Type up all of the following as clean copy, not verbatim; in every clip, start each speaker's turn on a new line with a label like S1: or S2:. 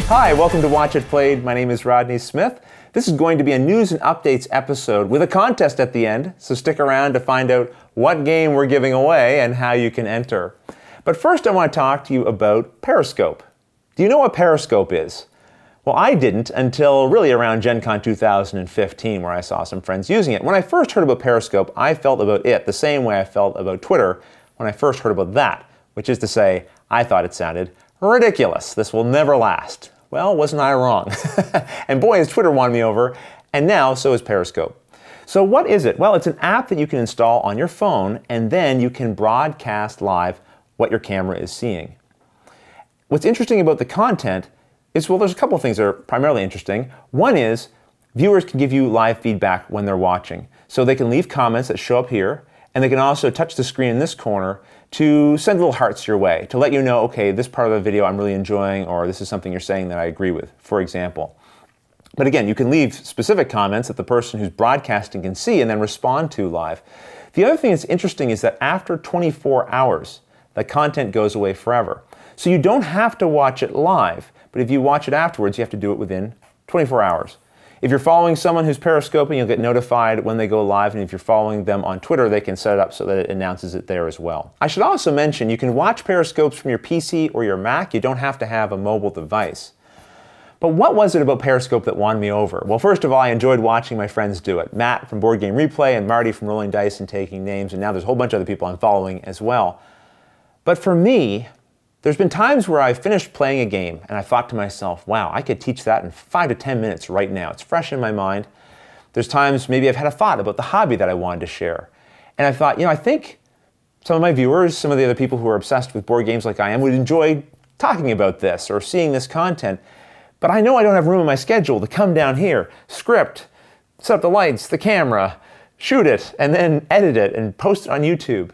S1: Hi, welcome to Watch It Played. My name is Rodney Smith. This is going to be a news and updates episode with a contest at the end, so stick around to find out what game we're giving away and how you can enter. But first I want to talk to you about Periscope. Do you know what Periscope is? Well, I didn't until really around Gen Con 2015, where I saw some friends using it. When I first heard about Periscope, I felt about it the same way I felt about Twitter when I first heard about that, which is to say, I thought it sounded ridiculous. This will never last. Well, wasn't I wrong? And boy, has Twitter won me over, and now so is Periscope. So what is it? Well, it's an app that you can install on your phone, and then you can broadcast live what your camera is seeing. What's interesting about the content is, well, there's a couple of things that are primarily interesting. One is viewers can give you live feedback when they're watching. So they can leave comments that show up here, and they can also touch the screen in this corner to send little hearts your way, to let you know, okay, this part of the video I'm really enjoying, or this is something you're saying that I agree with, for example. But again, you can leave specific comments that the person who's broadcasting can see and then respond to live. The other thing that's interesting is that after 24 hours, the content goes away forever. So you don't have to watch it live, but if you watch it afterwards, you have to do it within 24 hours. If you're following someone who's periscoping, you'll get notified when they go live, and if you're following them on Twitter, they can set it up so that it announces it there as well. I should also mention you can watch Periscopes from your PC or your Mac. You don't have to have a mobile device. But what was it about Periscope that won me over? Well, first of all, I enjoyed watching my friends do it. Matt from Board Game Replay and Marty from Rolling Dice and Taking Names, and now there's a whole bunch of other people I'm following as well. But for me, there's been times where I've finished playing a game and I thought to myself, wow, I could teach that in 5 to 10 minutes right now. It's fresh in my mind. There's times maybe I've had a thought about the hobby that I wanted to share. And I thought, I think some of my viewers, some of the other people who are obsessed with board games like I am, would enjoy talking about this or seeing this content. But I know I don't have room in my schedule to come down here, script, set up the lights, the camera, shoot it, and then edit it and post it on YouTube.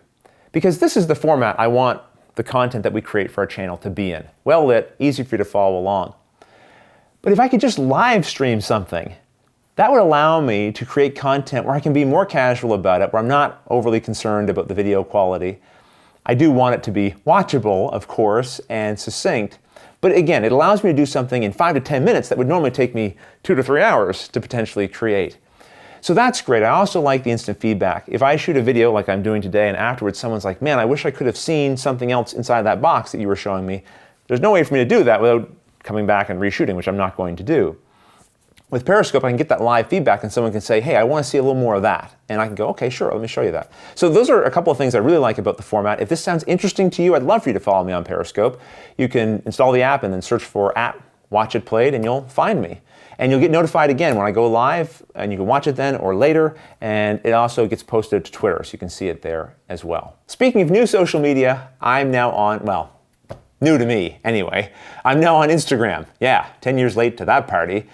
S1: Because this is the format I want the content that we create for our channel to be in. Well lit, easy for you to follow along. But if I could just live stream something, that would allow me to create content where I can be more casual about it, where I'm not overly concerned about the video quality. I do want it to be watchable, of course, and succinct. But again, it allows me to do something in 5 to 10 minutes that would normally take me 2 to 3 hours to potentially create. So that's great. I also like the instant feedback. If I shoot a video like I'm doing today and afterwards someone's like, man, I wish I could have seen something else inside that box that you were showing me, there's no way for me to do that without coming back and reshooting, which I'm not going to do. With Periscope, I can get that live feedback and someone can say, hey, I want to see a little more of that. And I can go, okay, sure, let me show you that. So those are a couple of things I really like about the format. If this sounds interesting to you, I'd love for you to follow me on Periscope. You can install the app and then search for Watch It Played and you'll find me. And you'll get notified again when I go live, and you can watch it then or later, and it also gets posted to Twitter, so you can see it there as well. Speaking of new social media, I'm now on, well, new to me anyway, I'm now on Instagram. Yeah, 10 years late to that party.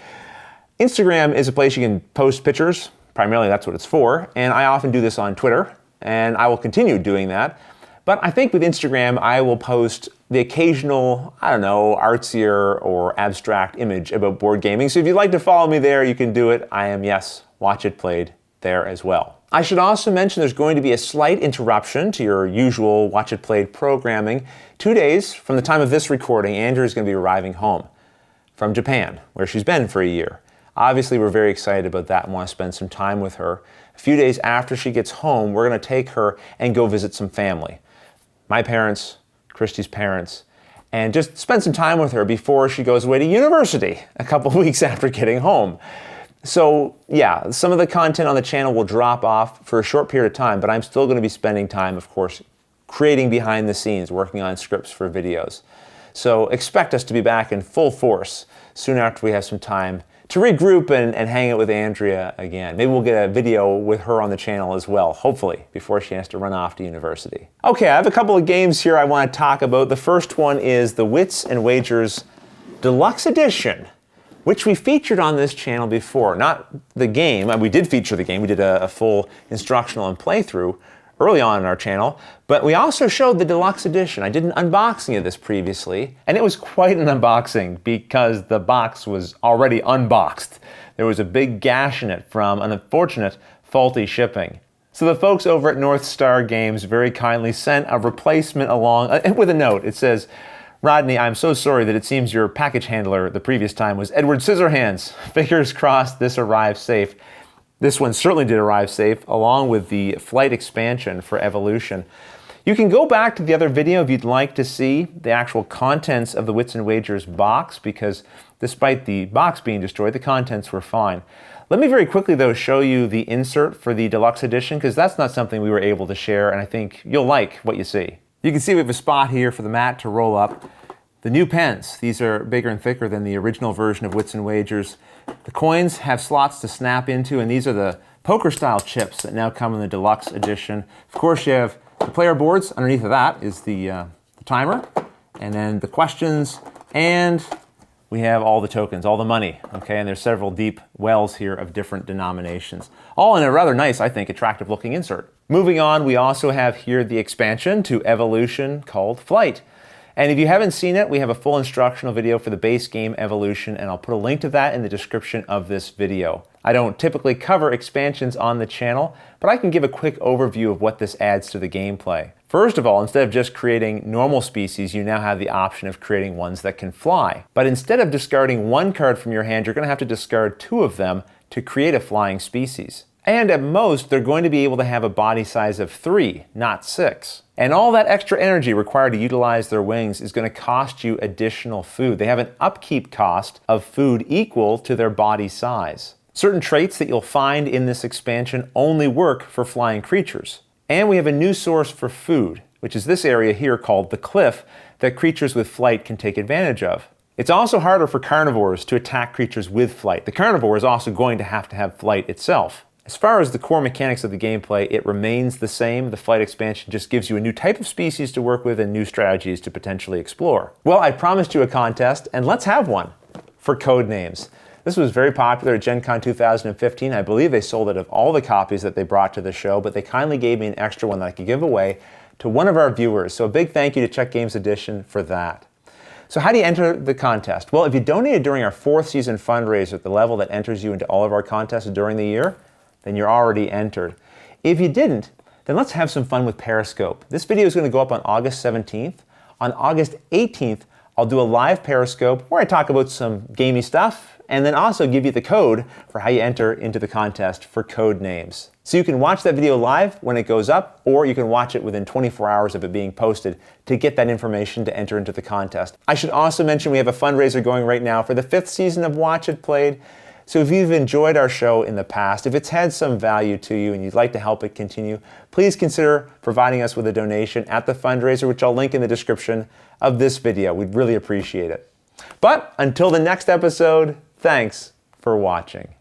S1: Instagram is a place you can post pictures, primarily that's what it's for, and I often do this on Twitter, and I will continue doing that. But I think with Instagram, I will post the occasional, artsier or abstract image about board gaming. So if you'd like to follow me there, you can do it. I am, yes, Watch It Played there as well. I should also mention there's going to be a slight interruption to your usual Watch It Played programming. 2 days from the time of this recording, Andrea is going to be arriving home from Japan, where she's been for a year. Obviously, we're very excited about that and want to spend some time with her. A few days after she gets home, we're going to take her and go visit some family. My parents, Christy's parents, and just spend some time with her before she goes away to university a couple of weeks after getting home. So yeah, some of the content on the channel will drop off for a short period of time, but I'm still going to be spending time, of course, creating behind the scenes, working on scripts for videos. So expect us to be back in full force soon after we have some time to regroup and hang out with Andrea again. Maybe we'll get a video with her on the channel as well, hopefully, before she has to run off to university. Okay, I have a couple of games here I want to talk about. The first one is the Wits and Wagers Deluxe Edition, which we featured on this channel before. Not the game, we did feature the game. We did a full instructional and playthrough early on in our channel, but we also showed the deluxe edition. I did an unboxing of this previously, and it was quite an unboxing because the box was already unboxed. There was a big gash in it from an unfortunate faulty shipping. So the folks over at North Star Games very kindly sent a replacement along with a note. It says, Rodney, I'm so sorry that it seems your package handler the previous time was Edward Scissorhands. Fingers crossed this arrived safe. This one certainly did arrive safe, along with the flight expansion for Evolution. You can go back to the other video if you'd like to see the actual contents of the Wits and Wagers box, because despite the box being destroyed, the contents were fine. Let me very quickly, though, show you the insert for the deluxe edition, because that's not something we were able to share, and I think you'll like what you see. You can see we have a spot here for the mat to roll up. The new pens, these are bigger and thicker than the original version of Wits and Wagers. The coins have slots to snap into, and these are the poker-style chips that now come in the deluxe edition. Of course, you have the player boards. Underneath of that is the timer, and then the questions, and we have all the tokens, all the money, okay? And there's several deep wells here of different denominations, all in a rather nice, I think, attractive-looking insert. Moving on, we also have here the expansion to Evolution called Flight. And if you haven't seen it, we have a full instructional video for the base game Evolution, and I'll put a link to that in the description of this video. I don't typically cover expansions on the channel, but I can give a quick overview of what this adds to the gameplay. First of all, instead of just creating normal species, you now have the option of creating ones that can fly. But instead of discarding one card from your hand, you're going to have to discard 2 of them to create a flying species. And at most, they're going to be able to have a body size of 3, not 6. And all that extra energy required to utilize their wings is going to cost you additional food. They have an upkeep cost of food equal to their body size. Certain traits that you'll find in this expansion only work for flying creatures. And we have a new source for food, which is this area here called the cliff, that creatures with flight can take advantage of. It's also harder for carnivores to attack creatures with flight. The carnivore is also going to have flight itself. As far as the core mechanics of the gameplay, it remains the same. The flight expansion just gives you a new type of species to work with and new strategies to potentially explore. Well, I promised you a contest, and let's have one for code names. This was very popular at Gen Con 2015. I believe they sold out of all the copies that they brought to the show, but they kindly gave me an extra one that I could give away to one of our viewers. So a big thank you to Czech Games Edition for that. So how do you enter the contest? Well, if you donated during our 4th season fundraiser at the level that enters you into all of our contests during the year, then you're already entered. If you didn't, then let's have some fun with Periscope. This video is going to go up on August 17th. On August 18th, I'll do a live Periscope where I talk about some gamey stuff and then also give you the code for how you enter into the contest for code names. So you can watch that video live when it goes up, or you can watch it within 24 hours of it being posted to get that information to enter into the contest. I should also mention we have a fundraiser going right now for the 5th season of Watch It Played. So if you've enjoyed our show in the past, if it's had some value to you and you'd like to help it continue, please consider providing us with a donation at the fundraiser, which I'll link in the description of this video. We'd really appreciate it. But until the next episode, thanks for watching.